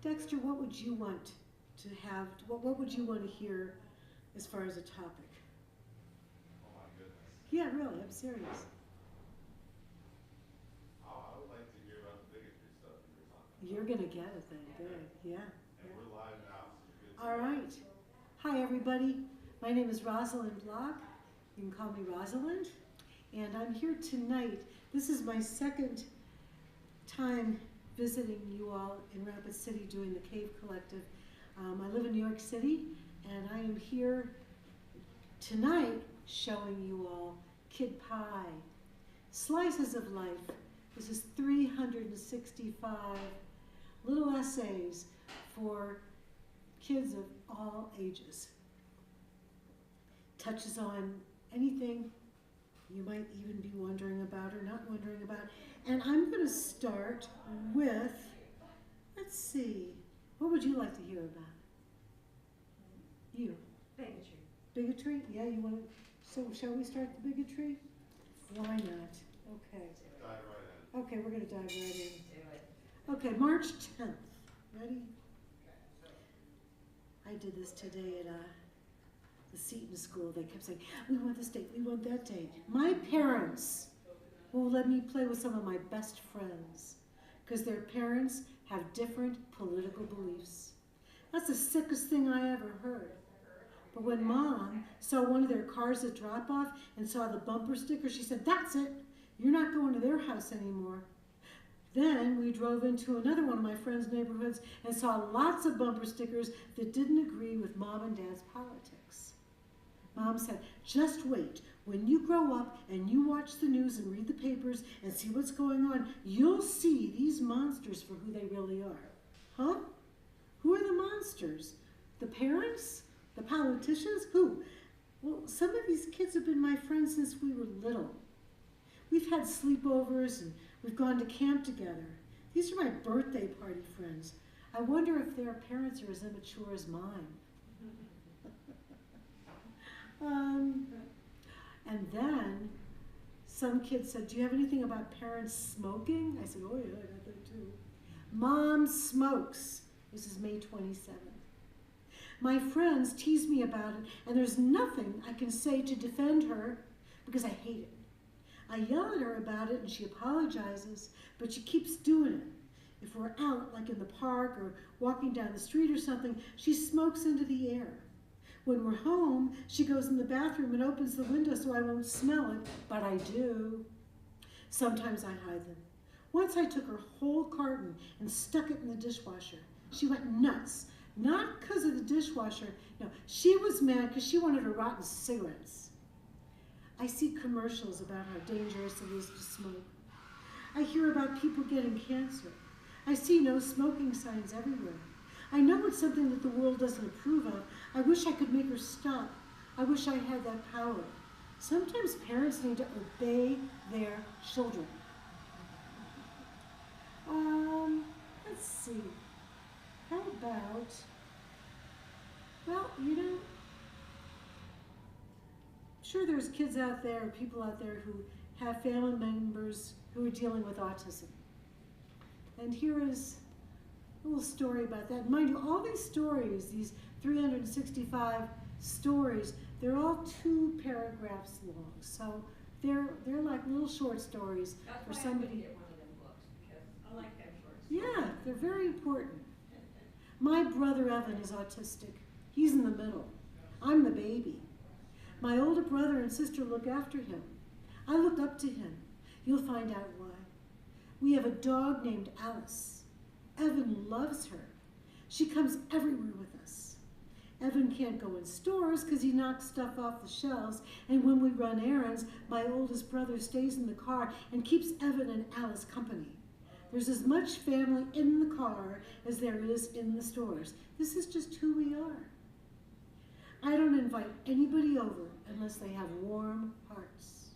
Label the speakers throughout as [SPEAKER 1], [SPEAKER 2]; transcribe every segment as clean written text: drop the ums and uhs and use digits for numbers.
[SPEAKER 1] Dexter, what would you want to have, what would you want to hear as far as a topic?
[SPEAKER 2] Oh my goodness.
[SPEAKER 1] Yeah, really, I'm serious.
[SPEAKER 2] I would like to hear about the bigotry stuff you were talking about.
[SPEAKER 1] You're going to get it then, good, yeah.
[SPEAKER 2] And we're live now, so it's good to
[SPEAKER 1] All right. Hi, everybody. My name is Rosalinde Block. You can call me Rosalind. And I'm here tonight. This is my second time visiting you all in Rapid City doing the Cave Collective. I live in New York City, and I am here tonight showing you all Kid Pie, Slices of Life. This is 365 little essays for kids of all ages. Touches on anything you might even be wondering about or not wondering about. And I'm going to start with, let's see, what would you like to hear about? You?
[SPEAKER 3] Bigotry.
[SPEAKER 1] Bigotry? Yeah, you want to, so shall we start the bigotry? Why not? Okay.
[SPEAKER 2] dive right in.
[SPEAKER 1] Okay, we're going to dive right in.
[SPEAKER 3] Do it.
[SPEAKER 1] Okay, March 10th. Ready? I did this today at the Seton School. They kept saying, we want this date, we want that date. My parents will let me play with some of my best friends because their parents have different political beliefs. That's the sickest thing I ever heard. But when Mom saw one of their cars at drop-off and saw the bumper sticker, she said, that's it. You're not going to their house anymore. Then we drove into another one of my friends' neighborhoods and saw lots of bumper stickers that didn't agree with Mom and Dad's politics. Mom said, just wait. When you grow up and you watch the news and read the papers and see what's going on, you'll see these monsters for who they really are. Huh? Who are the monsters? The parents? The politicians? Who? Well, some of these kids have been my friends since we were little. We've had sleepovers and we've gone to camp together. These are my birthday party friends. I wonder if their parents are as immature as mine. And then some kids said, do you have anything about parents smoking? I said, oh yeah, I got that too. Mom smokes. This is May 27th. My friends tease me about it, and there's nothing I can say to defend her because I hate it. I yell at her about it and she apologizes, but she keeps doing it. If we're out, like in the park or walking down the street or something, she smokes into the air. When we're home, she goes in the bathroom and opens the window so I won't smell it, but I do. Sometimes I hide them. Once I took her whole carton and stuck it in the dishwasher. She went nuts. Not because of the dishwasher. No, she was mad because she wanted her rotten cigarettes. I see commercials about how dangerous it is to smoke. I hear about people getting cancer. I see no smoking signs everywhere. I know it's something that the world doesn't approve of. I wish I could make her stop. I wish I had that power. Sometimes parents need to obey their children. Let's see. How about, well, you know, sure there's kids out there, people out there who have family members who are dealing with autism. And here is a little story about that. Mind you, all these stories, these 365 stories, they're all 2 paragraphs long. So they're like little short stories for somebody.
[SPEAKER 3] That's why I get one of them books, because I like them short stories.
[SPEAKER 1] Yeah, they're very important. My brother Evan is autistic. He's in the middle. I'm the baby. My older brother and sister look after him. I look up to him. You'll find out why. We have a dog named Alice. Evan loves her. She comes everywhere with us. Evan can't go in stores because he knocks stuff off the shelves, and when we run errands, my oldest brother stays in the car and keeps Evan and Alice company. There's as much family in the car as there is in the stores. This is just who we are. I don't invite anybody over unless they have warm hearts.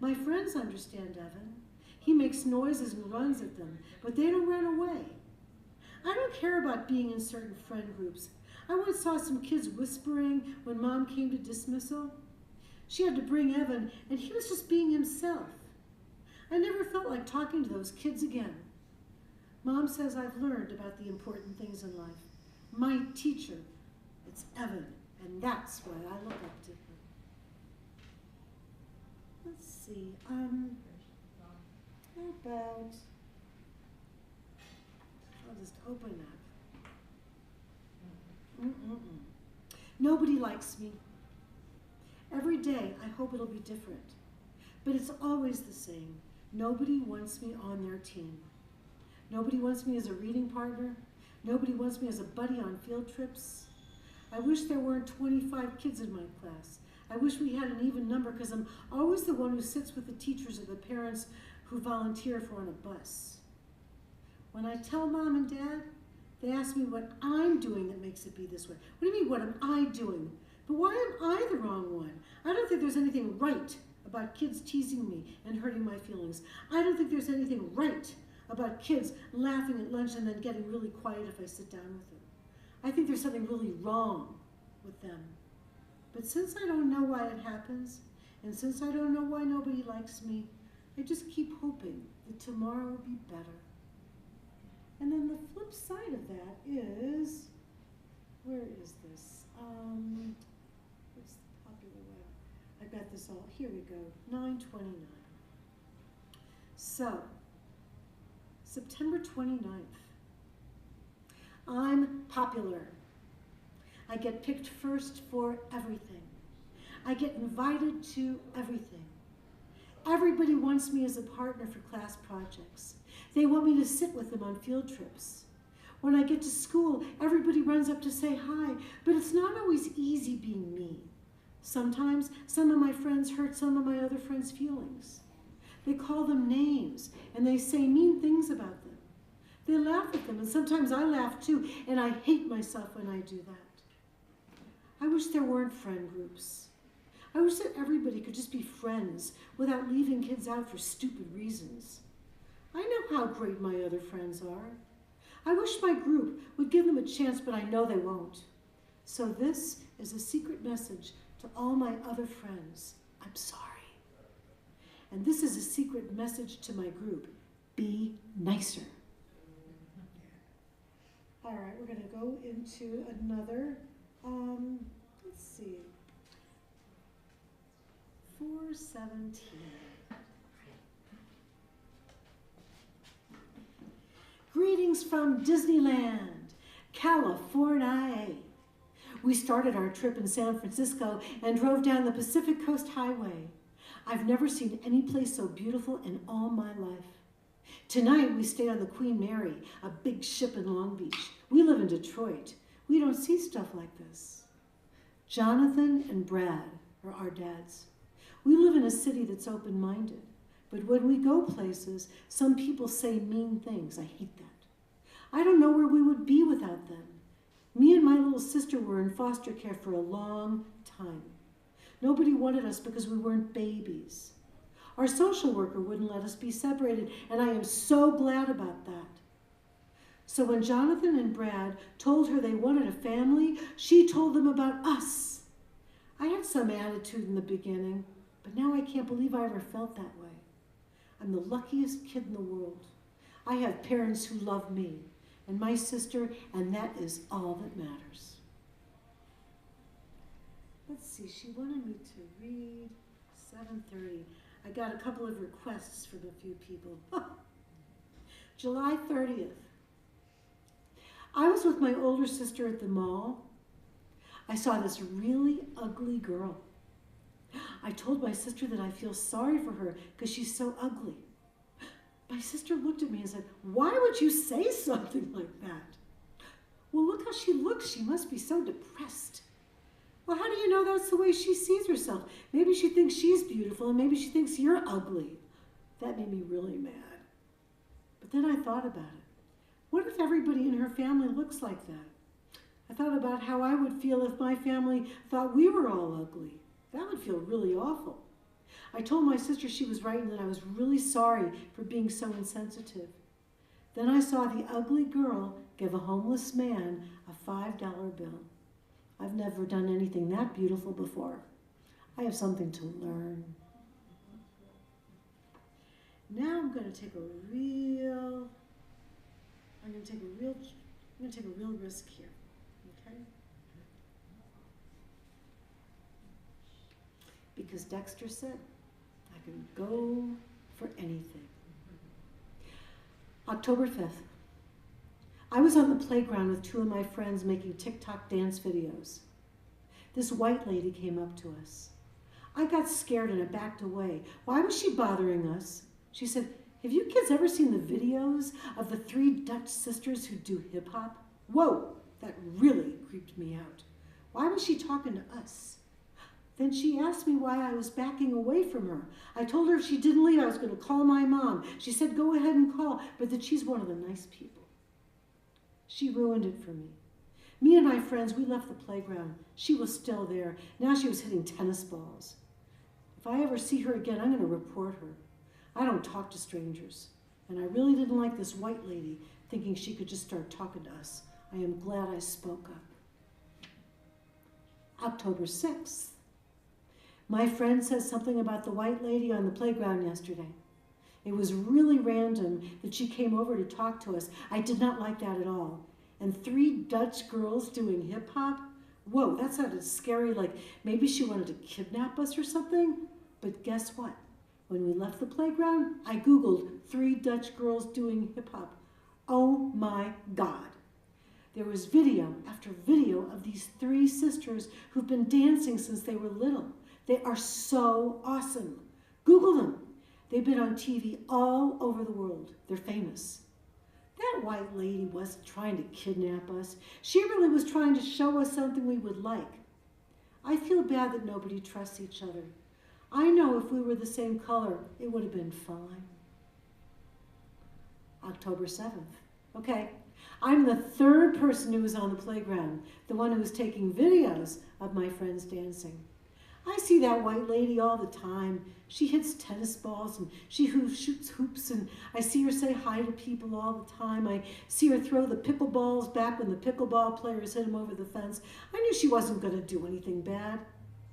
[SPEAKER 1] My friends understand Evan. He makes noises and runs at them, but they don't run away. I don't care about being in certain friend groups. I once saw some kids whispering when Mom came to dismissal. She had to bring Evan, and he was just being himself. I never felt like talking to those kids again. Mom says I've learned about the important things in life. My teacher, it's Evan, and that's why I look up to him. Let's see, how about, I'll just open up. Nobody likes me. Every day I hope it'll be different, but it's always the same. Nobody wants me on their team. Nobody wants me as a reading partner. Nobody wants me as a buddy on field trips. I wish there weren't 25 kids in my class. I wish we had an even number because I'm always the one who sits with the teachers or the parents who volunteer for on a bus. When I tell Mom and Dad, they ask me what I'm doing that makes it be this way. What do you mean, what am I doing? But why am I the wrong one? I don't think there's anything right about kids teasing me and hurting my feelings. I don't think there's anything right about kids laughing at lunch and then getting really quiet if I sit down with them. I think there's something really wrong with them. But since I don't know why it happens, and since I don't know why nobody likes me, I just keep hoping that tomorrow will be better. And then the flip side of that is, where is this? What's the popular web? I got this all, here we go, 9/29. So, September 29th, I'm popular. I get picked first for everything. I get invited to everything. Everybody wants me as a partner for class projects. They want me to sit with them on field trips. When I get to school, everybody runs up to say hi, but it's not always easy being me. Sometimes some of my friends hurt some of my other friends' feelings. They call them names, and they say mean things about them. They laugh at them, and sometimes I laugh too, and I hate myself when I do that. I wish there weren't friend groups. I wish that everybody could just be friends without leaving kids out for stupid reasons. I know how great my other friends are. I wish my group would give them a chance, but I know they won't. So this is a secret message to all my other friends. I'm sorry. And this is a secret message to my group. Be nicer. All right, we're going to go into another, let's see, 417. Greetings from Disneyland, California. We started our trip in San Francisco and drove down the Pacific Coast Highway. I've never seen any place so beautiful in all my life. Tonight we stayed on the Queen Mary, a big ship in Long Beach. We live in Detroit. We don't see stuff like this. Jonathan and Brad are our dads. We live in a city that's open-minded. But when we go places, some people say mean things. I hate that. I don't know where we would be without them. Me and my little sister were in foster care for a long time. Nobody wanted us because we weren't babies. Our social worker wouldn't let us be separated, and I am so glad about that. So when Jonathan and Brad told her they wanted a family, she told them about us. I had some attitude in the beginning, but now I can't believe I ever felt that way. I'm the luckiest kid in the world. I have parents who love me and my sister, and that is all that matters. Let's see, she wanted me to read 7:30. I got a couple of requests from a few people. July 30th. I was with my older sister at the mall. I saw this really ugly girl. I told my sister that I feel sorry for her because she's so ugly. My sister looked at me and said, "Why would you say something like that?" "Well, look how she looks. She must be so depressed." "Well, how do you know that's the way she sees herself? Maybe she thinks she's beautiful and maybe she thinks you're ugly." That made me really mad. But then I thought about it. What if everybody in her family looks like that? I thought about how I would feel if my family thought we were all ugly. That would feel really awful. I told my sister she was right and that I was really sorry for being so insensitive. Then I saw the ugly girl give a homeless man a $5 bill. I've never done anything that beautiful before. I have something to learn. Now I'm going to take a real going to take a real risk here, okay? Because Dexter said, I can go for anything. October 5th. I was on the playground with two of my friends making TikTok dance videos. This white lady came up to us. I got scared and I backed away. Why was she bothering us? She said, have you kids ever seen the videos of the three Dutch sisters who do hip hop? Whoa, that really creeped me out. Why was she talking to us? Then she asked me why I was backing away from her. I told her if she didn't leave, I was going to call my mom. She said, go ahead and call, but that she's one of the nice people. She ruined it for me. Me and my friends, we left the playground. She was still there. Now she was hitting tennis balls. If I ever see her again, I'm going to report her. I don't talk to strangers. And I really didn't like this white lady thinking she could just start talking to us. I am glad I spoke up. October 6th. My friend says something about the white lady on the playground yesterday. It was really random that she came over to talk to us. I did not like that at all. And three Dutch girls doing hip hop? Whoa, that sounded scary, like maybe she wanted to kidnap us or something. But guess what? When we left the playground, I Googled three Dutch girls doing hip hop. Oh my God. There was video after video of these three sisters who've been dancing since they were little. They are so awesome. Google them. They've been on TV all over the world. They're famous. That white lady wasn't trying to kidnap us. She really was trying to show us something we would like. I feel bad that nobody trusts each other. I know if we were the same color, it would have been fine. October 7th. Okay, I'm the third person who was on the playground, the one who was taking videos of my friends dancing. I see that white lady all the time. She hits tennis balls and she shoots hoops, and I see her say hi to people all the time. I see her throw the pickleballs back when the pickleball players hit them over the fence. I knew she wasn't going to do anything bad,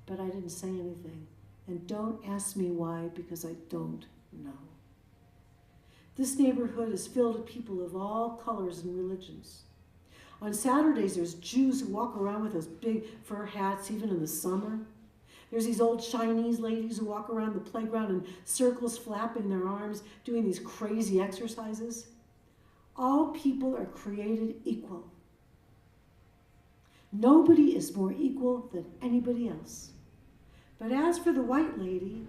[SPEAKER 1] but I didn't say anything. And don't ask me why, because I don't know. This neighborhood is filled with people of all colors and religions. On Saturdays, there's Jews who walk around with those big fur hats, even in the summer. There's these old Chinese ladies who walk around the playground in circles, flapping their arms, doing these crazy exercises. All people are created equal. Nobody is more equal than anybody else. But as for the white lady,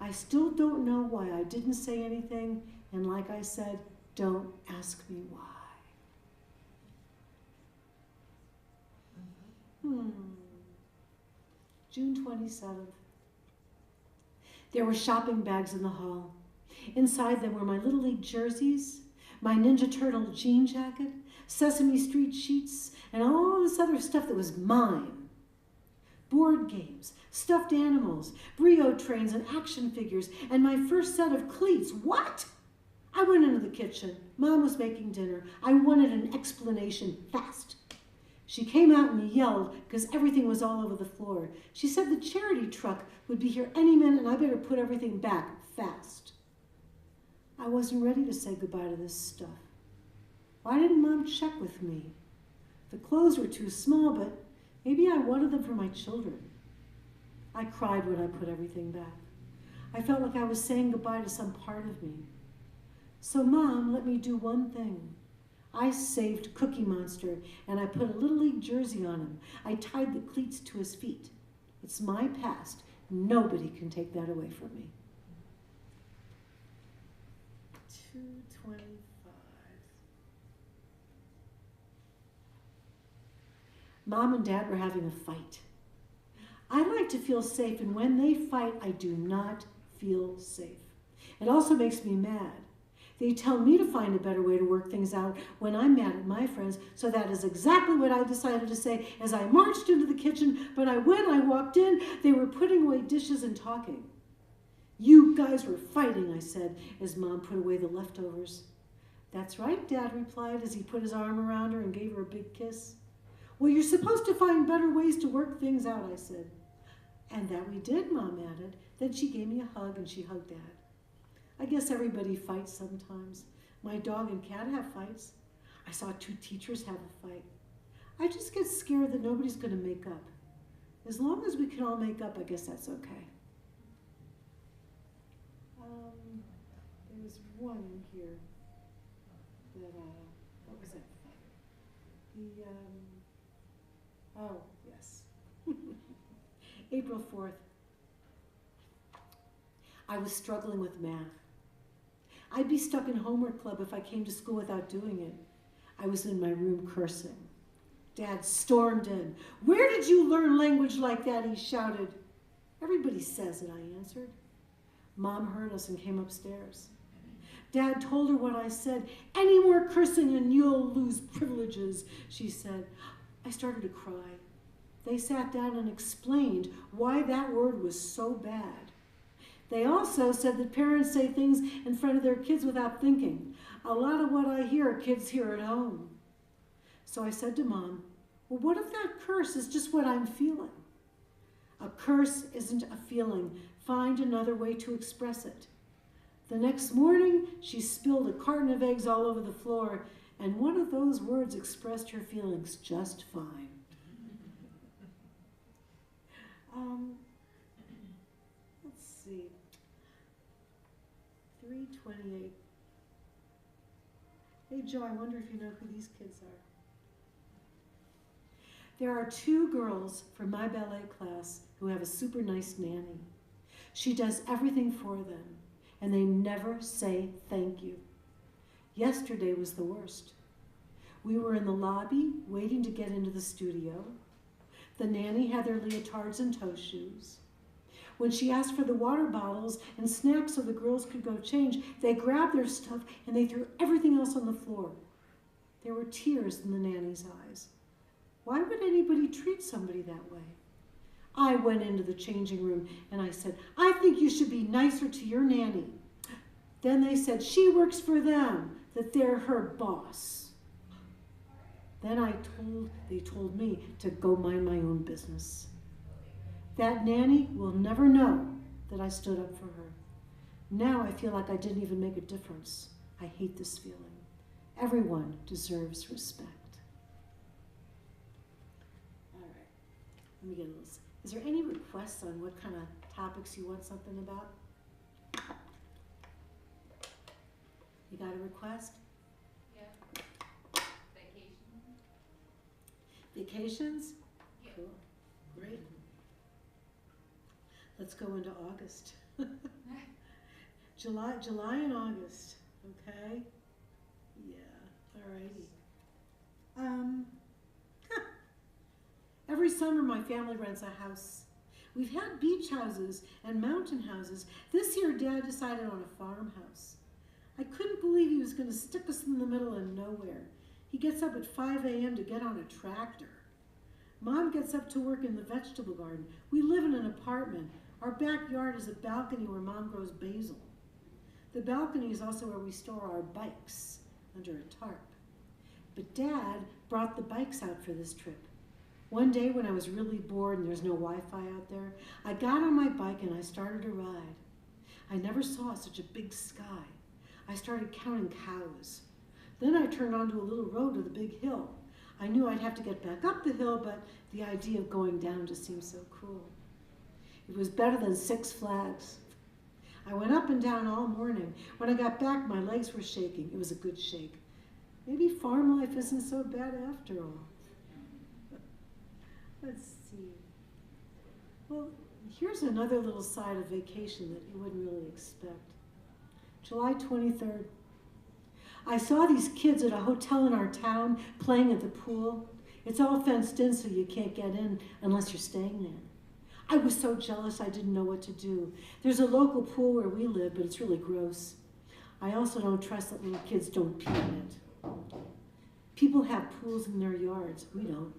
[SPEAKER 1] I still don't know why I didn't say anything, and like I said, don't ask me why. June 27th. There were shopping bags in the hall. Inside them were my Little League jerseys, my Ninja Turtle jean jacket, Sesame Street sheets, and all this other stuff that was mine. Board games, stuffed animals, Brio trains, and action figures, and my first set of cleats. What? I went into the kitchen. Mom was making dinner. I wanted an explanation fast. She came out and yelled because everything was all over the floor. She said the charity truck would be here any minute and I better put everything back fast. I wasn't ready to say goodbye to this stuff. Why didn't Mom check with me? The clothes were too small, but maybe I wanted them for my children. I cried when I put everything back. I felt like I was saying goodbye to some part of me. So Mom let me do one thing. I saved Cookie Monster, and I put a Little League jersey on him. I tied the cleats to his feet. It's my past. Nobody can take that away from me. 2:25. Mom and Dad were having a fight. I like to feel safe, and when they fight, I do not feel safe. It also makes me mad. They tell me to find a better way to work things out when I'm mad at my friends, so that is exactly what I decided to say as I marched into the kitchen, but when I walked in, they were putting away dishes and talking. You guys were fighting, I said, as Mom put away the leftovers. That's right, Dad replied as he put his arm around her and gave her a big kiss. Well, you're supposed to find better ways to work things out, I said. And that we did, Mom added. Then she gave me a hug and she hugged Dad. I guess everybody fights sometimes. My dog and cat have fights. I saw 2 teachers have a fight. I just get scared that nobody's going to make up. As long as we can all make up, I guess that's okay. There was one in here that, what was that fight? Oh, yes. April 4th. I was struggling with math. I'd be stuck in homework club if I came to school without doing it. I was in my room cursing. Dad stormed in. "Where did you learn language like that?" he shouted. "Everybody says it," I answered. Mom heard us and came upstairs. Dad told her what I said. "Any more cursing and you'll lose privileges," she said. I started to cry. They sat down and explained why that word was so bad. They also said that parents say things in front of their kids without thinking. A lot of what I hear, kids hear at home. So I said to Mom, "Well, what if that curse is just what I'm feeling?" "A curse isn't a feeling. Find another way to express it." The next morning, she spilled a carton of eggs all over the floor, and one of those words expressed her feelings just fine. Let's see. 3:28. Hey, Joe, I wonder if you know who these kids are. There are 2 girls from my ballet class who have a super nice nanny. She does everything for them, and they never say thank you. Yesterday was the worst. We were in the lobby waiting to get into the studio. The nanny had their leotards and toe shoes. When she asked for the water bottles and snacks so the girls could go change, they grabbed their stuff and they threw everything else on the floor. There were tears in the nanny's eyes. Why would anybody treat somebody that way? I went into the changing room and I said, "I think you should be nicer to your nanny." Then they said, "She works for them, that they're her boss." Then they told me to go mind my own business. That nanny will never know that I stood up for her. Now I feel like I didn't even make a difference. I hate this feeling. Everyone deserves respect. All right, let me get a little. Is there any requests on what kind of topics you want something about? You got a request?
[SPEAKER 3] Yeah. Vacation.
[SPEAKER 1] Vacations?
[SPEAKER 3] Yeah.
[SPEAKER 1] Cool. Great. Let's go into August. July and August. Okay? Yeah. Alrighty. Every summer my family rents a house. We've had beach houses and mountain houses. This year Dad decided on a farmhouse. I couldn't believe he was going to stick us in the middle of nowhere. He gets up at 5 a.m. to get on a tractor. Mom gets up to work in the vegetable garden. We live in an apartment. Our backyard is a balcony where Mom grows basil. The balcony is also where we store our bikes under a tarp. But Dad brought the bikes out for this trip. One day when I was really bored and there's no Wi-Fi out there, I got on my bike and I started to ride. I never saw such a big sky. I started counting cows. Then I turned onto a little road to the big hill. I knew I'd have to get back up the hill, but the idea of going down just seemed so cool. It was better than Six Flags. I went up and down all morning. When I got back, my legs were shaking. It was a good shake. Maybe farm life isn't so bad after all. Let's see. Well, here's another little side of vacation that you wouldn't really expect. July 23rd. I saw these kids at a hotel in our town playing at the pool. It's all fenced in so you can't get in unless you're staying there. I was so jealous I didn't know what to do. There's a local pool where we live, but it's really gross. I also don't trust that little kids don't pee in it. People have pools in their yards. We don't.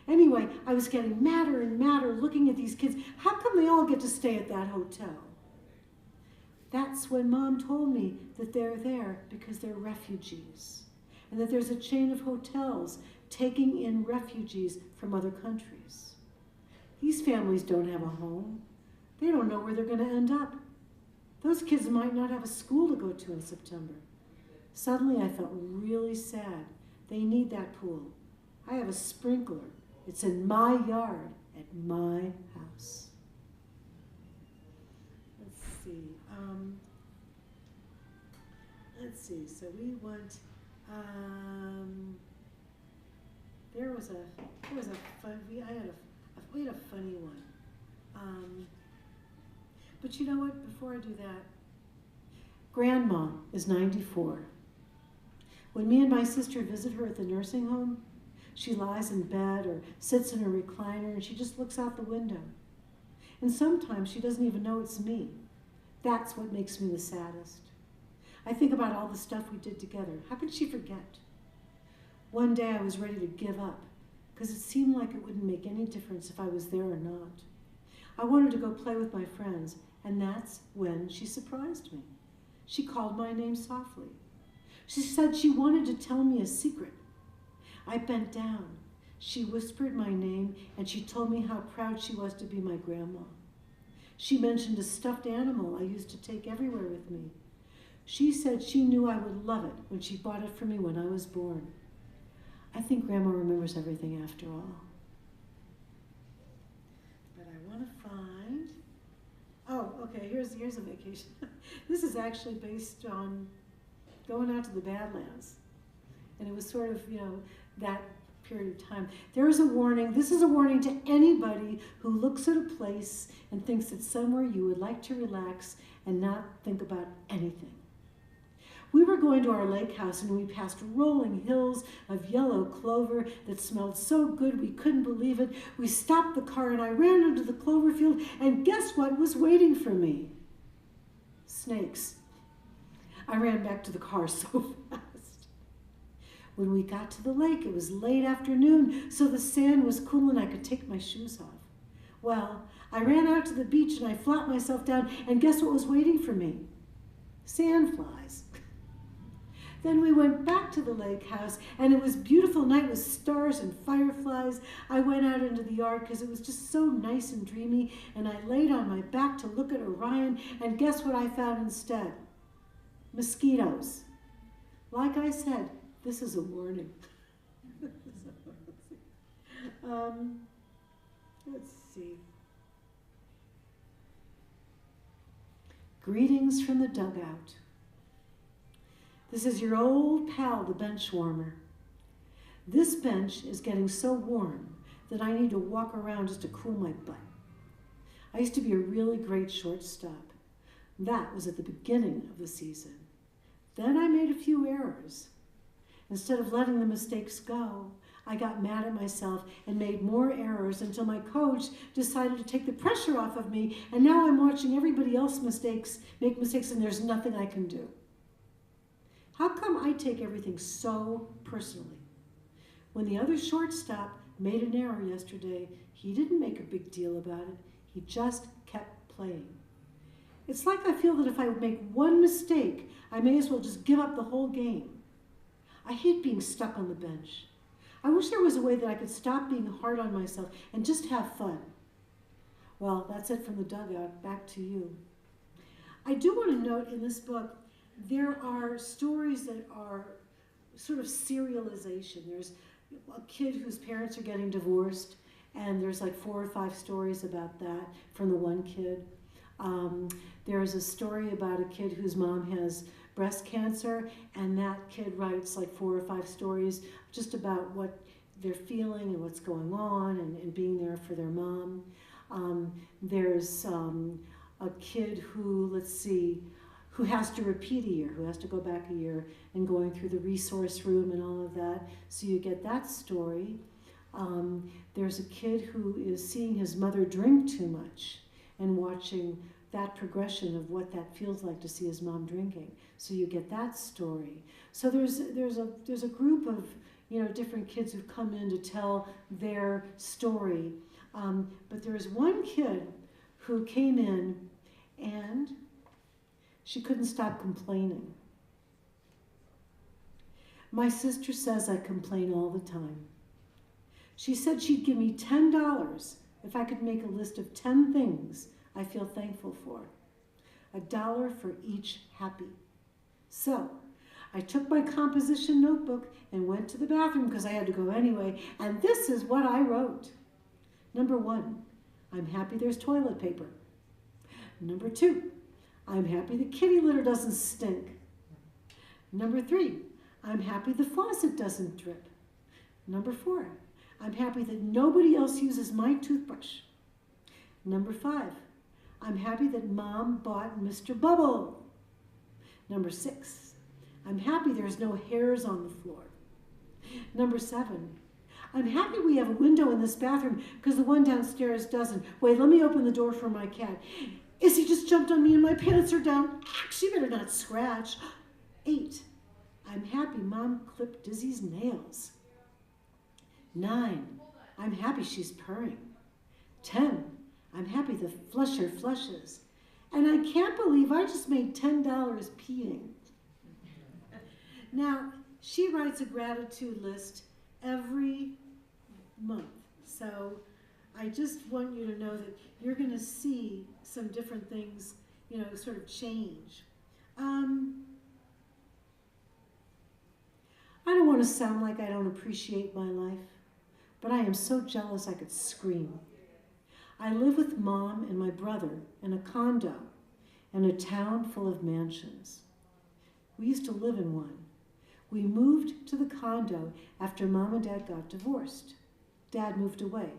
[SPEAKER 1] Anyway, I was getting madder and madder looking at these kids. How come they all get to stay at that hotel? That's when Mom told me that they're there because they're refugees and that there's a chain of hotels taking in refugees from other countries. These families don't have a home. They don't know where they're going to end up. Those kids might not have a school to go to in September. Suddenly I felt really sad They need that pool. I have a sprinkler. It's in my yard at my house. Let's see. So we want. There was a fun. We had a funny one. But you know what? Before I do that, Grandma is 94. When me and my sister visit her at the nursing home, she lies in bed or sits in a recliner and she just looks out the window. And sometimes she doesn't even know it's me. That's what makes me the saddest. I think about all the stuff we did together. How could she forget? One day I was ready to give up because it seemed like it wouldn't make any difference if I was there or not. I wanted to go play with my friends, and that's when she surprised me. She called my name softly. She said she wanted to tell me a secret. I bent down. She whispered my name, and she told me how proud she was to be my grandma. She mentioned a stuffed animal I used to take everywhere with me. She said she knew I would love it when she bought it for me when I was born. I think Grandma remembers everything after all. But I want to find... Oh, okay, here's a vacation. This is actually based on going out to the Badlands. And it was sort of, that period of time. There is a warning. This is a warning to anybody who looks at a place and thinks it's somewhere you would like to relax and not think about anything. We were going to our lake house and we passed rolling hills of yellow clover that smelled so good we couldn't believe it. We stopped the car and I ran into the clover field, and guess what was waiting for me? Snakes. I ran back to the car so fast. When we got to the lake, it was late afternoon, so the sand was cool and I could take my shoes off. Well, I ran out to the beach and I flapped myself down, and guess what was waiting for me? Sandflies. Then we went back to the lake house, and it was a beautiful night with stars and fireflies. I went out into the yard because it was just so nice and dreamy, and I laid on my back to look at Orion, and guess what I found instead? Mosquitoes. Like I said, this is a warning. Let's see. Greetings from the dugout. This is your old pal, the bench warmer. This bench is getting so warm that I need to walk around just to cool my butt. I used to be a really great shortstop. That was at the beginning of the season. Then I made a few errors. Instead of letting the mistakes go, I got mad at myself and made more errors until my coach decided to take the pressure off of me, and now I'm watching everybody else make mistakes, and there's nothing I can do. How come I take everything so personally? When the other shortstop made an error yesterday, he didn't make a big deal about it. He just kept playing. It's like I feel that if I make one mistake, I may as well just give up the whole game. I hate being stuck on the bench. I wish there was a way that I could stop being hard on myself and just have fun. Well, that's it from the dugout. Back to you. I do want to note in this book, there are stories that are sort of serialization. There's a kid whose parents are getting divorced, and there's like 4 or 5 stories about that from the one kid. There's a story about a kid whose mom has breast cancer, and that kid writes like 4 or 5 stories just about what they're feeling and what's going on and being there for their mom. There's a kid who, who has to repeat a year, who has to go back a year, and going through the resource room and all of that. So you get that story. There's a kid who is seeing his mother drink too much and watching that progression of what that feels like to see his mom drinking. So you get that story. So there's a group of different kids who've come in to tell their story. But there's one kid who came in and she couldn't stop complaining. My sister says I complain all the time. She said she'd give me $10 if I could make a list of 10 things I feel thankful for. $1 for each happy. So I took my composition notebook and went to the bathroom because I had to go anyway, and this is what I wrote. Number 1, I'm happy there's toilet paper. Number 2, I'm happy the kitty litter doesn't stink. Number 3, I'm happy the faucet doesn't drip. Number 4, I'm happy that nobody else uses my toothbrush. Number 5, I'm happy that Mom bought Mr. Bubble. Number 6, I'm happy there's no hairs on the floor. Number 7, I'm happy we have a window in this bathroom because the one downstairs doesn't. Wait, let me open the door for my cat. Izzy just jumped on me and my pants are down. She better not scratch. 8, I'm happy Mom clipped Dizzy's nails. 9, I'm happy she's purring. 10, I'm happy the flusher flushes. And I can't believe I just made $10 peeing. Now, she writes a gratitude list every month. So I just want you to know that you're going to see some different things, sort of change. I don't want to sound like I don't appreciate my life, but I am so jealous I could scream. I live with Mom and my brother in a condo in a town full of mansions. We used to live in one. We moved to the condo after Mom and Dad got divorced. Dad moved away.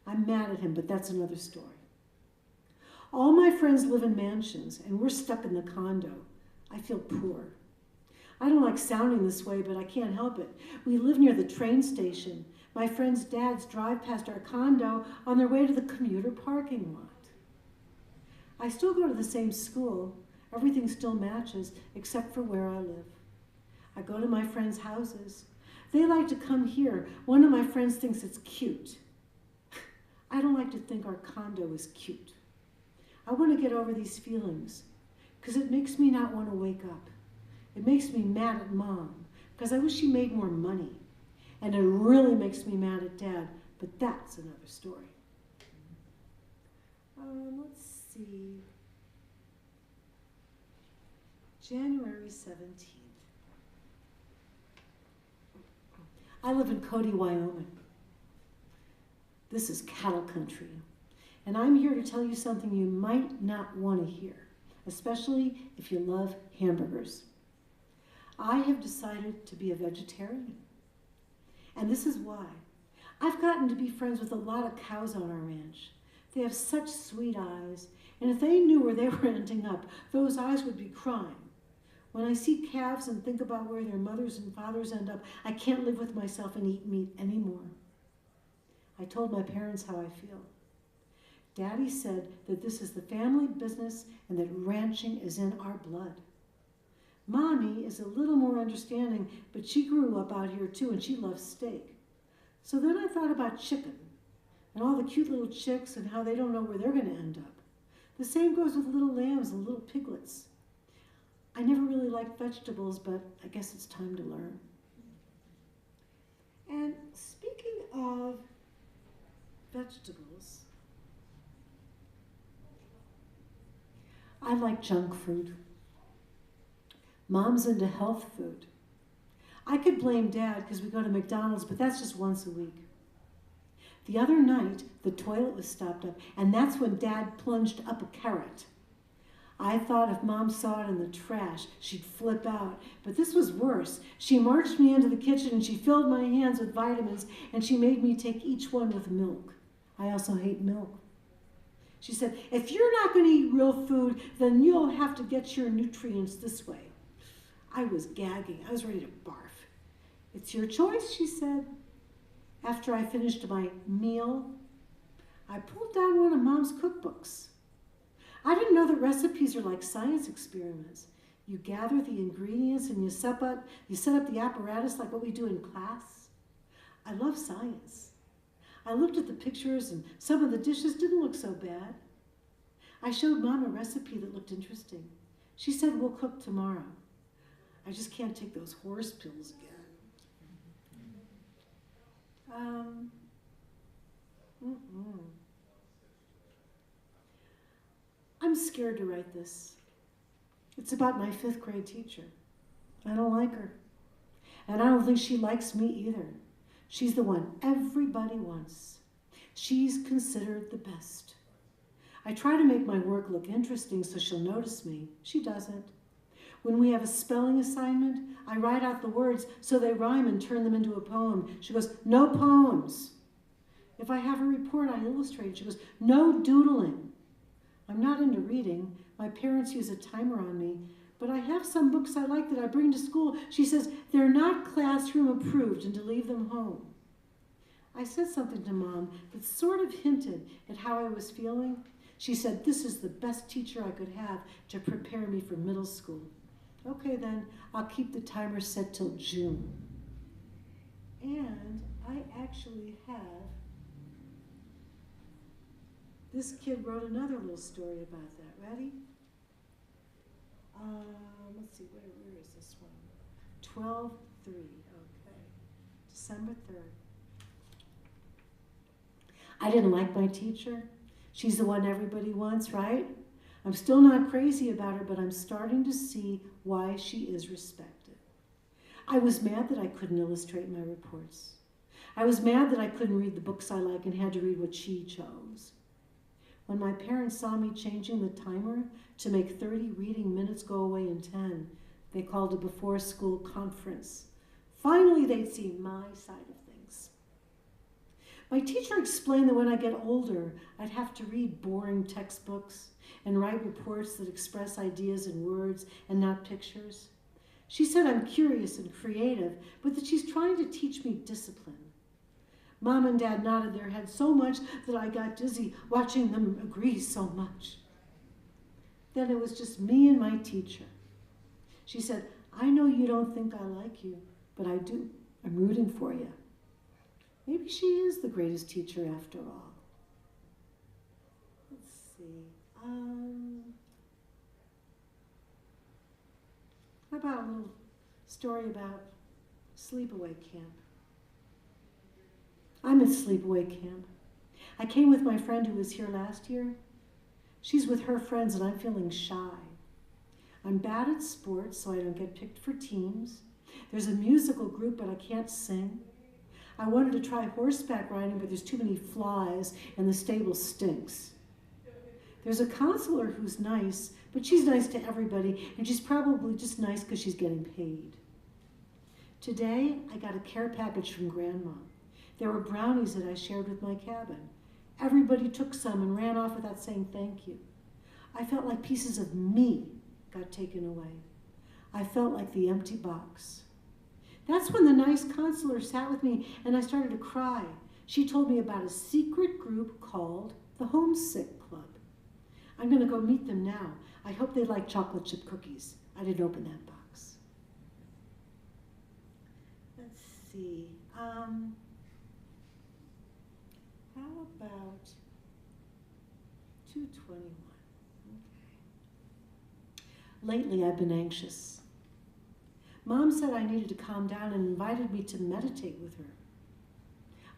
[SPEAKER 1] I'm mad at him, but that's another story. All my friends live in mansions, and we're stuck in the condo. I feel poor. I don't like sounding this way, but I can't help it. We live near the train station. My friends' dads drive past our condo on their way to the commuter parking lot. I still go to the same school. Everything still matches, except for where I live. I go to my friends' houses. They like to come here. One of my friends thinks it's cute. I don't like to think our condo is cute. I want to get over these feelings because it makes me not want to wake up. It makes me mad at Mom because I wish she made more money. And it really makes me mad at Dad, but that's another story. Let's see. January 17th. I live in Cody, Wyoming. This is cattle country. And I'm here to tell you something you might not want to hear, especially if you love hamburgers. I have decided to be a vegetarian. And this is why. I've gotten to be friends with a lot of cows on our ranch. They have such sweet eyes, and if they knew where they were ending up, those eyes would be crying. When I see calves and think about where their mothers and fathers end up, I can't live with myself and eat meat anymore. I told my parents how I feel. Daddy said that this is the family business and that ranching is in our blood. Mommy is a little more understanding, but she grew up out here too, and she loves steak. So then I thought about chicken and all the cute little chicks and how they don't know where they're going to end up. The same goes with little lambs and little piglets. I never really liked vegetables, but I guess it's time to learn. And speaking of vegetables, I like junk food. Mom's into health food. I could blame Dad because we go to McDonald's, but that's just once a week. The other night, the toilet was stopped up, and that's when Dad plunged up a carrot. I thought if Mom saw it in the trash, she'd flip out. But this was worse. She marched me into the kitchen, and she filled my hands with vitamins, and she made me take each one with milk. I also hate milk. She said, if you're not going to eat real food, then you'll have to get your nutrients this way. I was gagging. I was ready to barf. It's your choice, she said. After I finished my meal, I pulled down one of Mom's cookbooks. I didn't know that recipes are like science experiments. You gather the ingredients and you set up the apparatus like what we do in class. I love science. I looked at the pictures and some of the dishes didn't look so bad. I showed Mom a recipe that looked interesting. She said we'll cook tomorrow. I just can't take those horse pills again. I'm scared to write this. It's about my 5th grade teacher. I don't like her. And I don't think she likes me either. She's the one everybody wants. She's considered the best. I try to make my work look interesting so she'll notice me. She doesn't. When we have a spelling assignment, I write out the words so they rhyme and turn them into a poem. She goes, no poems. If I have a report, I illustrate. She goes, no doodling. I'm not into reading. My parents use a timer on me, but I have some books I like that I bring to school. She says, they're not classroom approved and to leave them home. I said something to Mom that sort of hinted at how I was feeling. She said, this is the best teacher I could have to prepare me for middle school. Okay then, I'll keep the timer set till June. And I actually have, this kid wrote another little story about that. Ready? Let's see, where is this one? 12/3, okay. December 3rd. I didn't like my teacher. She's the one everybody wants, right? I'm still not crazy about her, but I'm starting to see why she is respected. I was mad that I couldn't illustrate my reports. I was mad that I couldn't read the books I like and had to read what she chose. When my parents saw me changing the timer to make 30 reading minutes go away in 10, they called a before-school conference. Finally, they'd see my side of things. My teacher explained that when I get older, I'd have to read boring textbooks and write reports that express ideas in words and not pictures. She said I'm curious and creative, but that she's trying to teach me discipline. Mom and Dad nodded their heads so much that I got dizzy watching them agree so much. Then it was just me and my teacher. She said, I know you don't think I like you, but I do. I'm rooting for you. Maybe she is the greatest teacher after all. Let's see. How about a little story about sleepaway camp? I'm at sleepaway camp. I came with my friend who was here last year. She's with her friends and I'm feeling shy. I'm bad at sports, so I don't get picked for teams. There's a musical group, but I can't sing. I wanted to try horseback riding, but there's too many flies and the stable stinks. There's a counselor who's nice, but she's nice to everybody, and she's probably just nice because she's getting paid. Today, I got a care package from Grandma. There were brownies that I shared with my cabin. Everybody took some and ran off without saying thank you. I felt like pieces of me got taken away. I felt like the empty box. That's when the nice counselor sat with me and I started to cry. She told me about a secret group called the Homesick Club. I'm going to go meet them now. I hope they like chocolate chip cookies. I didn't open that box. Let's see. How about 221? Okay. Lately, I've been anxious. Mom said I needed to calm down and invited me to meditate with her.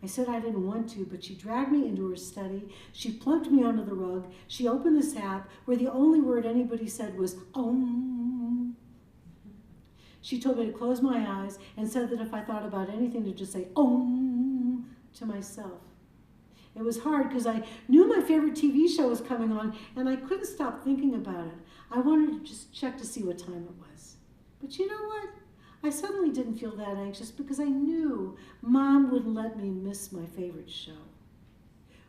[SPEAKER 1] I said I didn't want to, but she dragged me into her study. She plunked me onto the rug. She opened this app where the only word anybody said was, Om. She told me to close my eyes and said that if I thought about anything to just say, Om, to myself. It was hard because I knew my favorite TV show was coming on and I couldn't stop thinking about it. I wanted to just check to see what time it was. But you know what? I suddenly didn't feel that anxious because I knew Mom wouldn't let me miss my favorite show.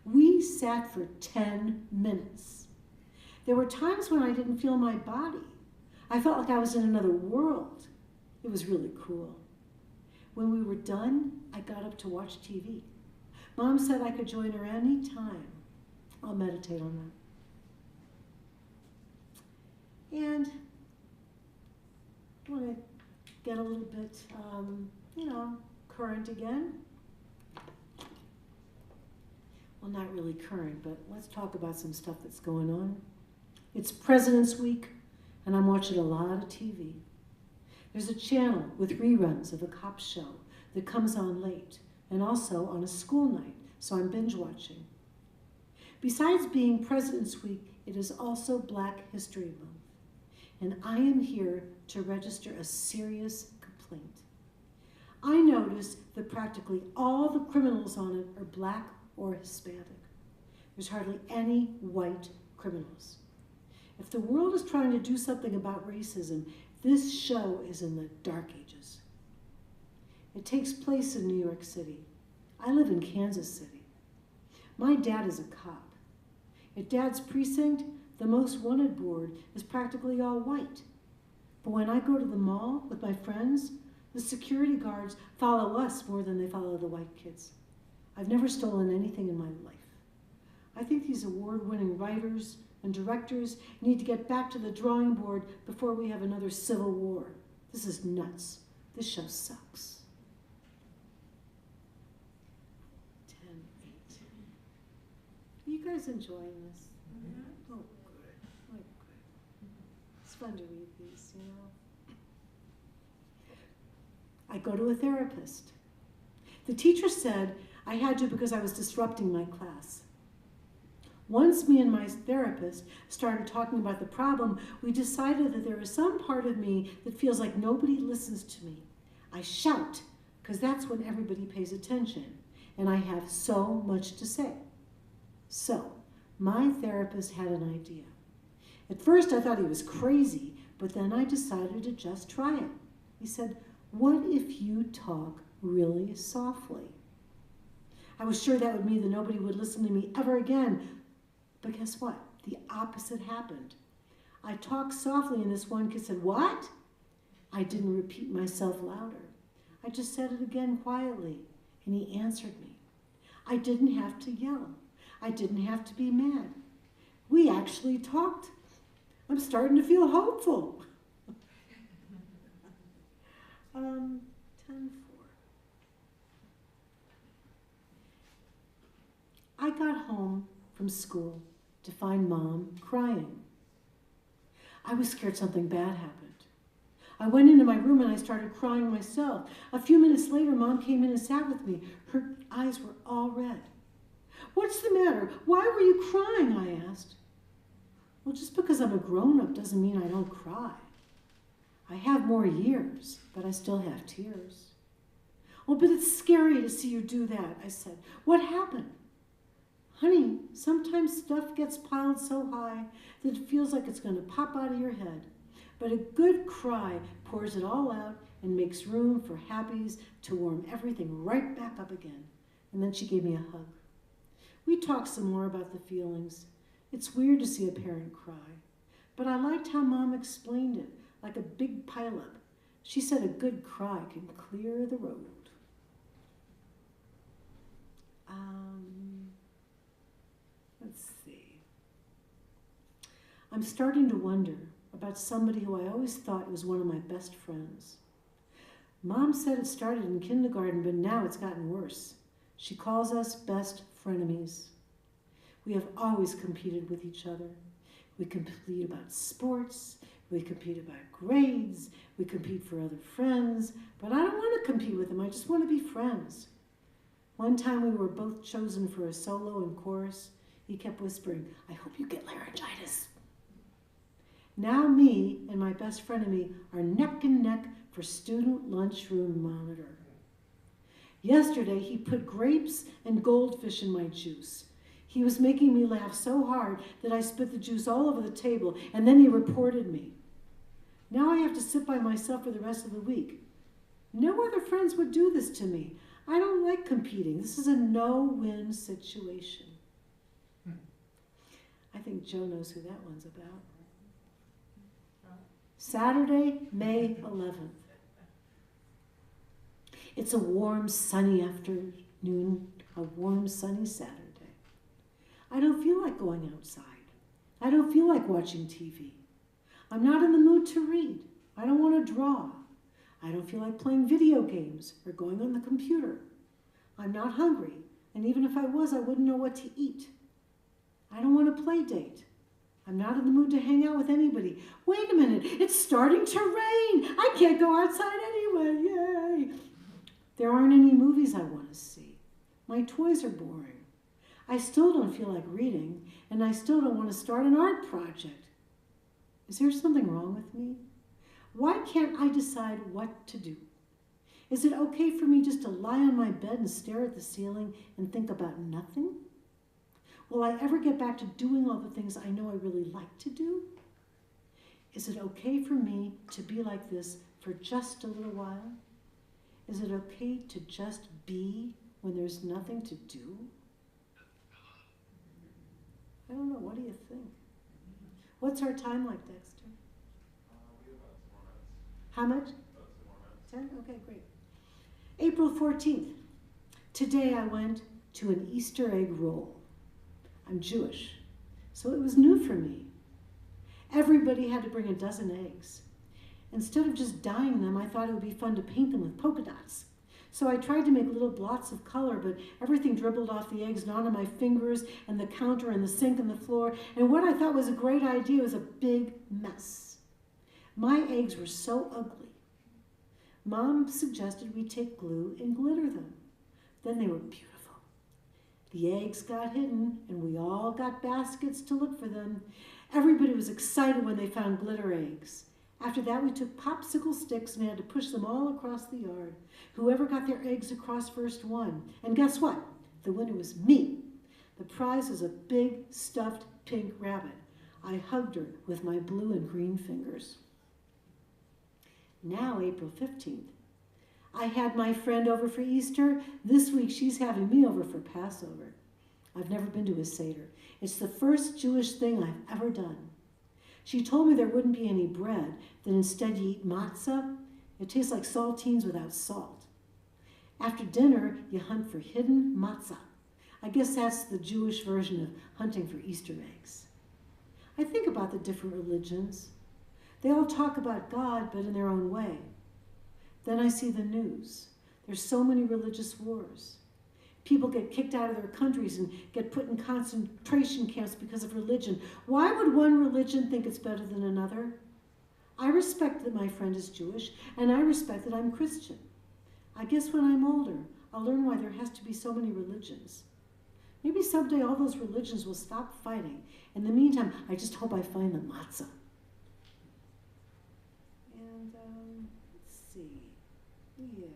[SPEAKER 1] We sat for 10 minutes. There were times when I didn't feel my body. I felt like I was in another world. It was really cool. When we were done, I got up to watch TV. Mom said I could join her any time. I'll meditate on that. And I want to get a little bit, current again. Well, not really current, but let's talk about some stuff that's going on. It's President's Week, and I'm watching a lot of TV. There's a channel with reruns of a cop show that comes on late, and also on a school night, so I'm binge watching. Besides being President's Week, it is also Black History Month. and I am here to register a serious complaint. I noticed that practically all the criminals on it are black or Hispanic. There's hardly any white criminals. If the world is trying to do something about racism, this show is in the dark ages. It takes place in New York City. I live in Kansas City. My dad is a cop. At Dad's precinct, the most wanted board is practically all white. But when I go to the mall with my friends, the security guards follow us more than they follow the white kids. I've never stolen anything in my life. I think these award-winning writers and directors need to get back to the drawing board before we have another civil war. This is nuts. This show sucks. 10:08. Are you guys enjoying this? Oh, good. Oh, good. It's fun to read these, you know. I go to a therapist. The teacher said I had to because I was disrupting my class. Once me and my therapist started talking about the problem, we decided that there is some part of me that feels like nobody listens to me. I shout, because that's when everybody pays attention, and I have so much to say. So, my therapist had an idea. At first I thought he was crazy, but then I decided to just try it. He said, "What if you talk really softly?" I was sure that would mean that nobody would listen to me ever again. But guess what? The opposite happened. I talked softly and this one kid said, "What?" I didn't repeat myself louder. I just said it again quietly, and he answered me. I didn't have to yell. I didn't have to be mad. We actually talked. I'm starting to feel hopeful. 10:04. I got home from school to find Mom crying. I was scared something bad happened. I went into my room and I started crying myself. A few minutes later, Mom came in and sat with me. Her eyes were all red. "What's the matter? Why were you crying?" I asked. "Well, just because I'm a grown-up doesn't mean I don't cry. I have more years, but I still have tears." "Oh, but it's scary to see you do that," I said. "What happened?" "Honey, sometimes stuff gets piled so high that it feels like it's going to pop out of your head. But a good cry pours it all out and makes room for happies to warm everything right back up again." And then she gave me a hug. We talked some more about the feelings. It's weird to see a parent cry, but I liked how Mom explained it, like a big pileup. She said a good cry can clear the road. Let's see. I'm starting to wonder about somebody who I always thought was one of my best friends. Mom said it started in kindergarten, but now it's gotten worse. She calls us best frenemies. We have always competed with each other. We compete about sports. We compete about grades. We compete for other friends. But I don't want to compete with them. I just want to be friends. One time we were both chosen for a solo and chorus. He kept whispering, "I hope you get laryngitis." Now me and my best frenemy are neck and neck for student lunchroom monitor. Yesterday he put grapes and goldfish in my juice. He was making me laugh so hard that I spit the juice all over the table, and then he reported me. Now I have to sit by myself for the rest of the week. No other friends would do this to me. I don't like competing. This is a no-win situation. I think Joe knows who that one's about. Saturday, May 11th. It's a warm, sunny afternoon, a warm, sunny Saturday. I don't feel like going outside. I don't feel like watching TV. I'm not in the mood to read. I don't want to draw. I don't feel like playing video games or going on the computer. I'm not hungry, and even if I was, I wouldn't know what to eat. I don't want to play date. I'm not in the mood to hang out with anybody. Wait a minute, it's starting to rain. I can't go outside anyway, yay. There aren't any movies I want to see. My toys are boring. I still don't feel like reading, and I still don't want to start an art project. Is there something wrong with me? Why can't I decide what to do? Is it okay for me just to lie on my bed and stare at the ceiling and think about nothing? Will I ever get back to doing all the things I know I really like to do? Is it okay for me to be like this for just a little while? Is it okay to just be when there's nothing to do? I don't know. What do you think? What's our time like, Dexter?
[SPEAKER 2] We have about 2 more minutes.
[SPEAKER 1] How much?
[SPEAKER 2] About 2 more minutes.
[SPEAKER 1] 10? Okay, great. April 14th. Today I went to an Easter egg roll. I'm Jewish, so it was new for me. Everybody had to bring a dozen eggs. Instead of just dyeing them, I thought it would be fun to paint them with polka dots. So I tried to make little blots of color, but everything dribbled off the eggs and onto my fingers and the counter and the sink and the floor. And what I thought was a great idea was a big mess. My eggs were so ugly. Mom suggested we take glue and glitter them. Then they were beautiful. The eggs got hidden, and we all got baskets to look for them. Everybody was excited when they found glitter eggs. After that, we took popsicle sticks and had to push them all across the yard. Whoever got their eggs across first won. And guess what? The winner was me. The prize was a big, stuffed pink rabbit. I hugged her with my blue and green fingers. Now, April 15th. I had my friend over for Easter. This week, she's having me over for Passover. I've never been to a Seder. It's the first Jewish thing I've ever done. She told me there wouldn't be any bread, that instead you eat matzah. It tastes like saltines without salt. After dinner, you hunt for hidden matzah. I guess that's the Jewish version of hunting for Easter eggs. I think about the different religions. They all talk about God, but in their own way. Then I see the news. There's so many religious wars. People get kicked out of their countries and get put in concentration camps because of religion. Why would one religion think it's better than another? I respect that my friend is Jewish, and I respect that I'm Christian. I guess when I'm older, I'll learn why there has to be so many religions. Maybe someday all those religions will stop fighting. In the meantime, I just hope I find the matzah. And, let's see. Yeah,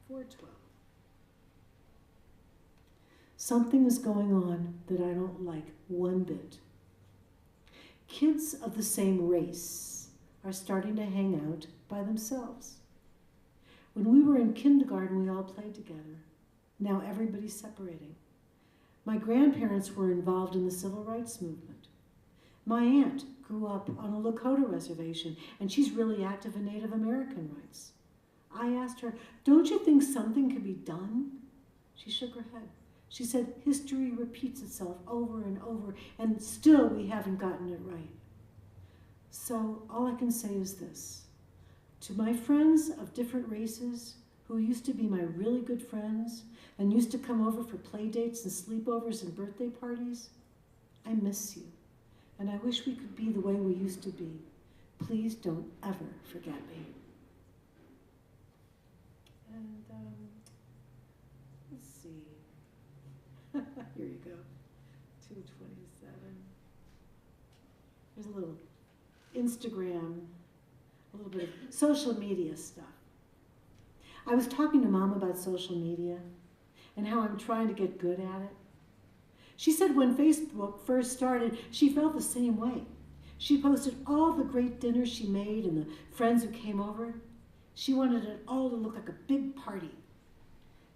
[SPEAKER 1] 412. Something is going on that I don't like one bit. Kids of the same race are starting to hang out by themselves. When we were in kindergarten, we all played together. Now everybody's separating. My grandparents were involved in the civil rights movement. My aunt grew up on a Lakota reservation, and she's really active in Native American rights. I asked her, "Don't you think something could be done?" She shook her head. She said, "History repeats itself over and over, and still we haven't gotten it right." So all I can say is this. To my friends of different races who used to be my really good friends and used to come over for play dates and sleepovers and birthday parties, I miss you, and I wish we could be the way we used to be. Please don't ever forget me. And let's see. Here you go. 227. There's a little Instagram, a little bit of social media stuff. I was talking to Mom about social media and how I'm trying to get good at it. She said when Facebook first started, she felt the same way. She posted all the great dinners she made and the friends who came over. She wanted it all to look like a big party.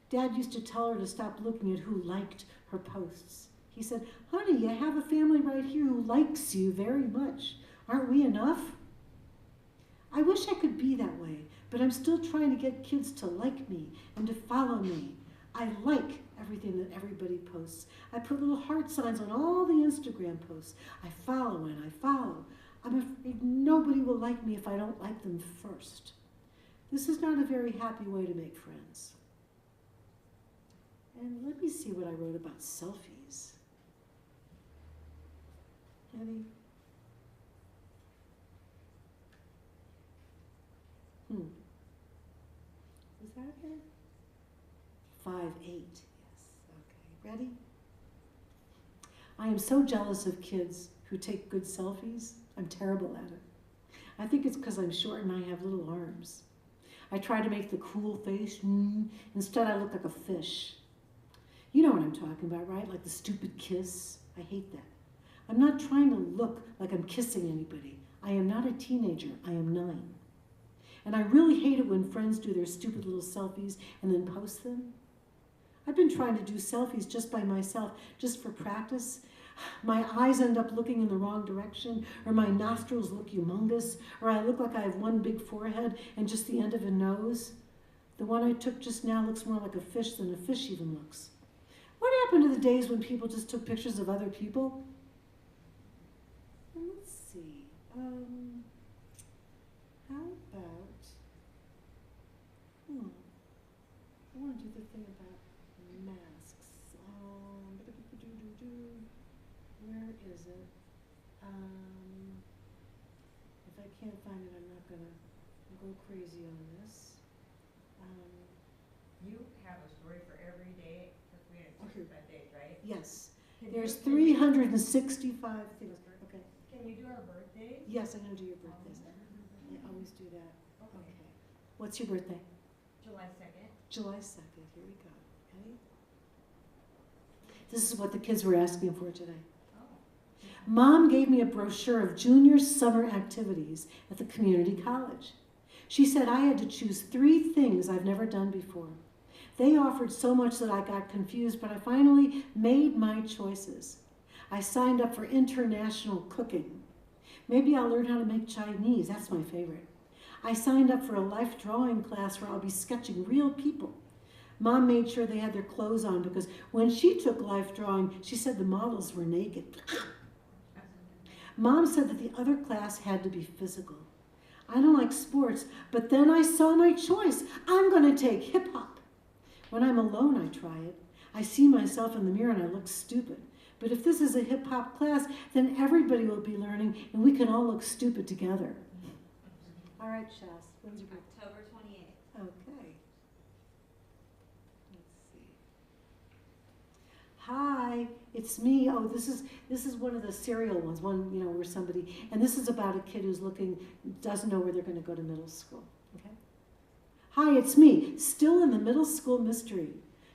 [SPEAKER 1] Dad used to tell her to stop looking at who liked her posts. He said, "Honey, you have a family right here who likes you very much. Aren't we enough?" I wish I could be that way, but I'm still trying to get kids to like me and to follow me. I like everything that everybody posts. I put little heart signs on all the Instagram posts. I follow and I follow. I'm afraid nobody will like me if I don't like them first. This is not a very happy way to make friends. And let me see what I wrote about selfies. Any? Is that it? 5'8", yes, okay. Ready? I am so jealous of kids who take good selfies. I'm terrible at it. I think it's because I'm short and I have little arms. I try to make the cool face. Instead, I look like a fish. You know what I'm talking about, right? Like the stupid kiss. I hate that. I'm not trying to look like I'm kissing anybody. I am not a teenager. I am 9. And I really hate it when friends do their stupid little selfies and then post them. I've been trying to do selfies just by myself, just for practice. My eyes end up looking in the wrong direction, or my nostrils look humongous, or I look like I have one big forehead and just the end of a nose. The one I took just now looks more like a fish than a fish even looks. What happened to the days when people just took pictures of other people? Let's see. How about, I want to do the thing about masks. Where is it? If I can't find it, I'm not gonna go crazy on this.
[SPEAKER 4] You have a story for every day for 365 days, right?
[SPEAKER 1] Yes,
[SPEAKER 4] Can
[SPEAKER 1] there's
[SPEAKER 4] you-
[SPEAKER 1] 365 things. Okay.
[SPEAKER 4] Can you do our birthdays?
[SPEAKER 1] Yes, I'm gonna do your birthdays. I always do that.
[SPEAKER 4] Okay.
[SPEAKER 1] Okay. What's your birthday?
[SPEAKER 4] July 2nd.
[SPEAKER 1] July 2nd. Here we go. Okay. This is what the kids were asking for today.
[SPEAKER 4] Oh.
[SPEAKER 1] Mom gave me a brochure of junior summer activities at the community college. She said I had to choose 3 things I've never done before. They offered so much that I got confused, but I finally made my choices. I signed up for international cooking. Maybe I'll learn how to make Chinese. That's my favorite. I signed up for a life drawing class where I'll be sketching real people. Mom made sure they had their clothes on because when she took life drawing, she said the models were naked. Mom said that the other class had to be physical. I don't like sports, but then I saw my choice. I'm going to take hip hop. When I'm alone, I try it. I see myself in the mirror and I look stupid. But if this is a hip hop class, then everybody will be learning and we can all look stupid together. All right, Shas, when's your birthday?
[SPEAKER 3] October 28th.
[SPEAKER 1] Okay. Let's see. Hi, it's me. Oh, this is one of the serial ones. One, where somebody, and this is about a kid who's doesn't know where they're going to go to middle school. Okay. Hi, it's me, still in the middle school mystery.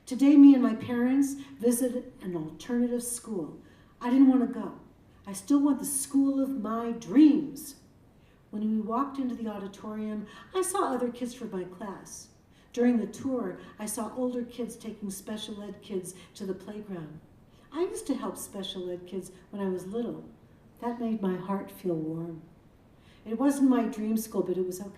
[SPEAKER 1] Today, me and my parents visited an alternative school. I didn't want to go. I still want the school of my dreams. When we walked into the auditorium, I saw other kids from my class. During the tour, I saw older kids taking special ed kids to the playground. I used to help special ed kids when I was little. That made my heart feel warm. It wasn't my dream school, but it was okay.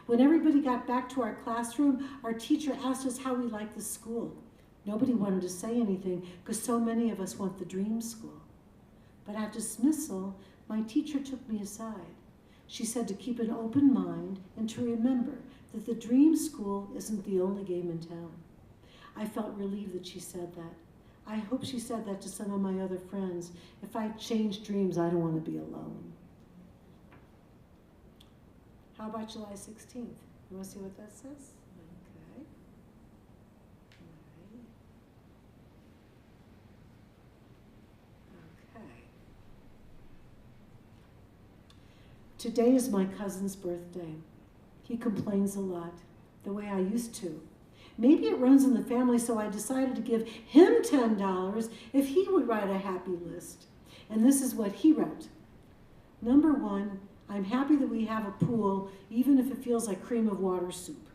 [SPEAKER 1] When everybody got back to our classroom, our teacher asked us how we liked the school. Nobody wanted to say anything because so many of us want the dream school. But at dismissal, my teacher took me aside. She said to keep an open mind and to remember that the dream school isn't the only game in town. I felt relieved that she said that. I hope she said that to some of my other friends. If I change dreams, I don't want to be alone. How about July 16th? You want to see what that says? Okay. Okay. Today is my cousin's birthday. He complains a lot, the way I used to. Maybe it runs in the family, so I decided to give him $10 if he would write a happy list. And this is what he wrote. Number 1, I'm happy that we have a pool, even if it feels like cream of water soup.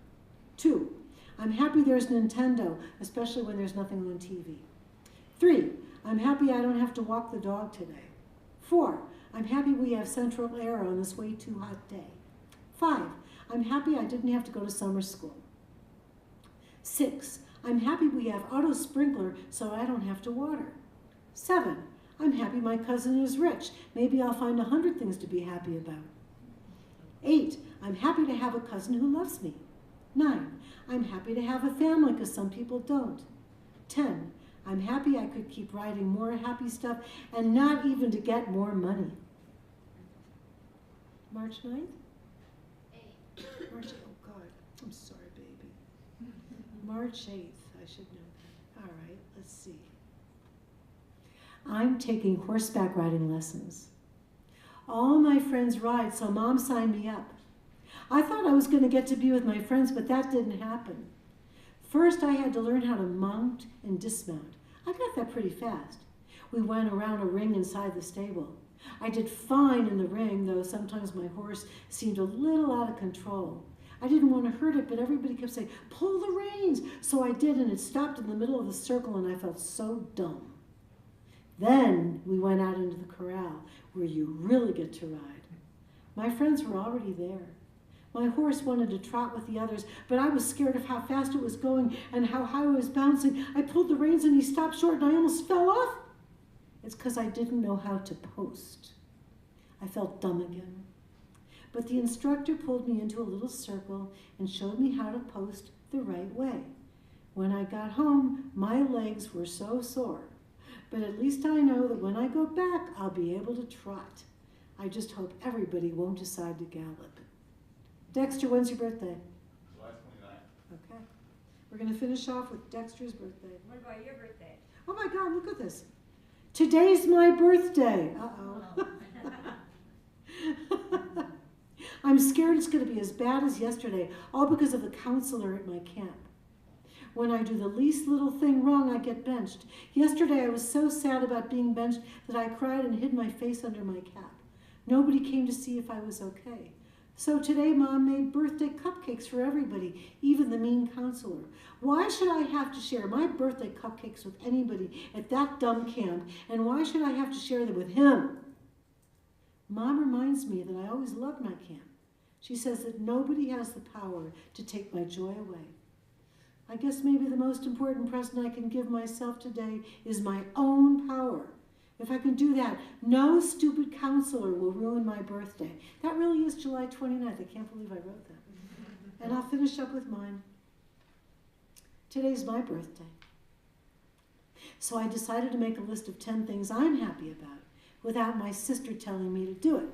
[SPEAKER 1] 2, I'm happy there's Nintendo, especially when there's nothing on TV. 3, I'm happy I don't have to walk the dog today. 4, I'm happy we have central air on this way too hot day. 5, I'm happy I didn't have to go to summer school. 6, I'm happy we have auto sprinkler so I don't have to water. 7, I'm happy my cousin is rich. Maybe I'll find 100 things to be happy about. 8, I'm happy to have a cousin who loves me. 9, I'm happy to have a family because some people don't. 10, I'm happy I could keep writing more happy stuff and not even to get more money. March 9th?
[SPEAKER 3] 8.
[SPEAKER 1] March 8th. Oh God, I'm sorry, baby. March 8th, I should know that. All right, let's see. I'm taking horseback riding lessons. All my friends ride, so Mom signed me up. I thought I was going to get to be with my friends, but that didn't happen. First, I had to learn how to mount and dismount. I got that pretty fast. We went around a ring inside the stable. I did fine in the ring, though sometimes my horse seemed a little out of control. I didn't want to hurt it, but everybody kept saying, pull the reins. So I did, and it stopped in the middle of the circle, and I felt so dumb. Then we went out into the corral, where you really get to ride. My friends were already there. My horse wanted to trot with the others, but I was scared of how fast it was going and how high it was bouncing. I pulled the reins, and he stopped short, and I almost fell off. It's because I didn't know how to post. I felt dumb again. But the instructor pulled me into a little circle and showed me how to post the right way. When I got home, my legs were so sore. But at least I know that when I go back, I'll be able to trot. I just hope everybody won't decide to gallop. Dexter, when's your birthday?
[SPEAKER 2] July 29th.
[SPEAKER 1] Okay. We're going to finish off with Dexter's birthday.
[SPEAKER 4] What about your birthday?
[SPEAKER 1] Oh my God, look at this. Today's my birthday. Uh-oh. I'm scared it's going to be as bad as yesterday, all because of the counselor at my camp. When I do the least little thing wrong, I get benched. Yesterday, I was so sad about being benched that I cried and hid my face under my cap. Nobody came to see if I was okay. So today, Mom made birthday cupcakes for everybody, even the mean counselor. Why should I have to share my birthday cupcakes with anybody at that dumb camp, and why should I have to share them with him? Mom reminds me that I always loved my camp. She says that nobody has the power to take my joy away. I guess maybe the most important present I can give myself today is my own power. If I can do that, no stupid counselor will ruin my birthday. That really is July 29th. I can't believe I wrote that. And I'll finish up with mine. Today's my birthday. So I decided to make a list of 10 things I'm happy about without my sister telling me to do it.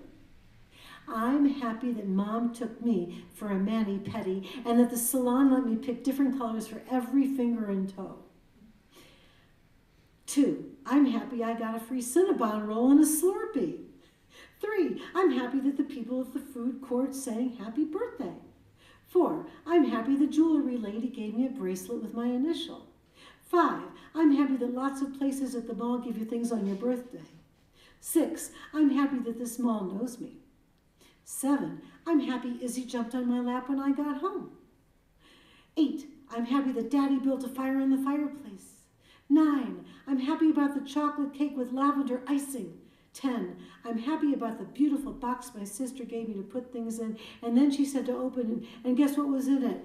[SPEAKER 1] I'm happy that Mom took me for a mani-pedi and that the salon let me pick different colors for every finger and toe. 2, I'm happy I got a free Cinnabon roll and a Slurpee. 3, I'm happy that the people at the food court sang happy birthday. 4, I'm happy the jewelry lady gave me a bracelet with my initial. 5, I'm happy that lots of places at the mall give you things on your birthday. 6, I'm happy that this mall knows me. 7, I'm happy Izzy jumped on my lap when I got home. 8, I'm happy that Daddy built a fire in the fireplace. 9, I'm happy about the chocolate cake with lavender icing. 10, I'm happy about the beautiful box my sister gave me to put things in, and then she said to open it, and guess what was in it?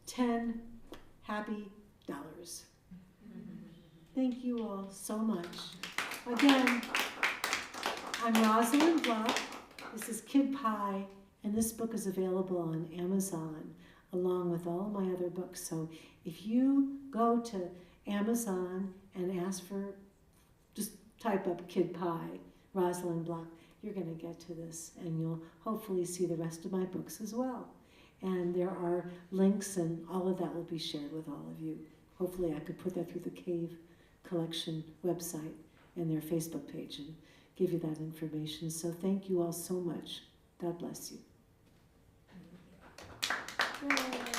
[SPEAKER 1] 10 happy dollars. Thank you all so much. Again, I'm Rosalinde Block. This is Kid Pie, and this book is available on Amazon, along with all my other books. So if you go to Amazon and ask for, just type up Kid Pie, Rosalinde Block, you're going to get to this, and you'll hopefully see the rest of my books as well. And there are links, and all of that will be shared with all of you. Hopefully I could put that through the Cave Collection website and their Facebook page and give you that information. So thank you all so much. God bless you. Yay.